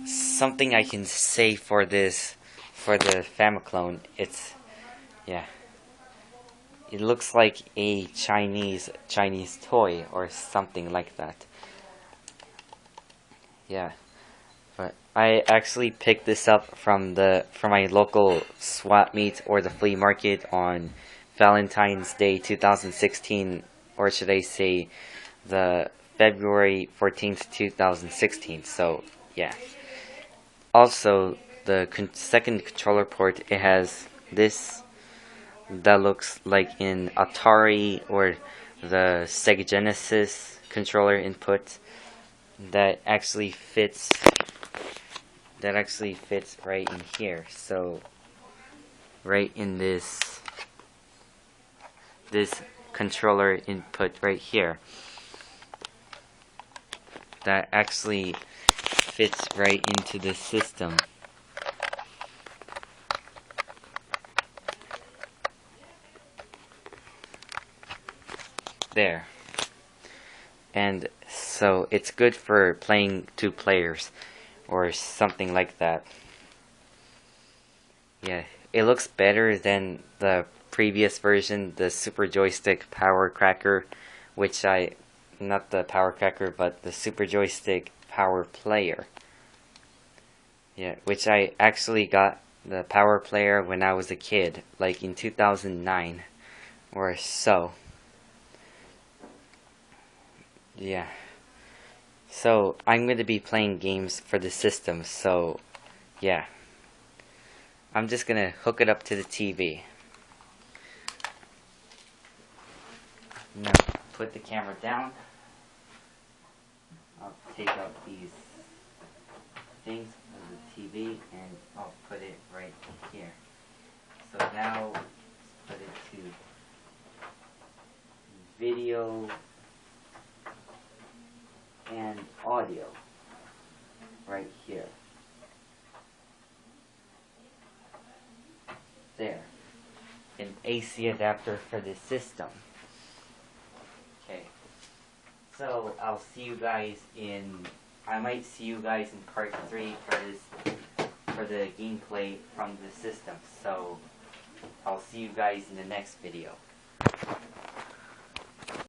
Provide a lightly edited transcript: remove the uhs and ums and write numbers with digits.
something I can say for this, for the Famiclone. Yeah, it looks like a Chinese toy or something like that. Yeah, but I actually picked this up from my local swap meet or the flea market on Valentine's Day 2016, or should I say the February 14th, 2016. So yeah. Also, the second controller port, it has this that looks like an Atari or the Sega Genesis controller input that actually fits right in here. So right in this controller input right here, that actually fits right into the system. There. And so it's good for playing 2 players or something like that. Yeah, it looks better than the previous version, the Super Joystick Power Cracker, not the Power Cracker, but the Super Joystick Power Player. Yeah, which I actually got the Power Player when I was a kid, like in 2009 or so. Yeah. So I'm going to be playing games for the system, so yeah. I'm just going to hook it up to the TV. Now, put the camera down. I'll take out these things of the TV and I'll put it right here. So now, let's put it to video and audio right here. There. An AC adapter for the system. Okay. So I might see you guys in part 3 for the gameplay from the system. So I'll see you guys in the next video.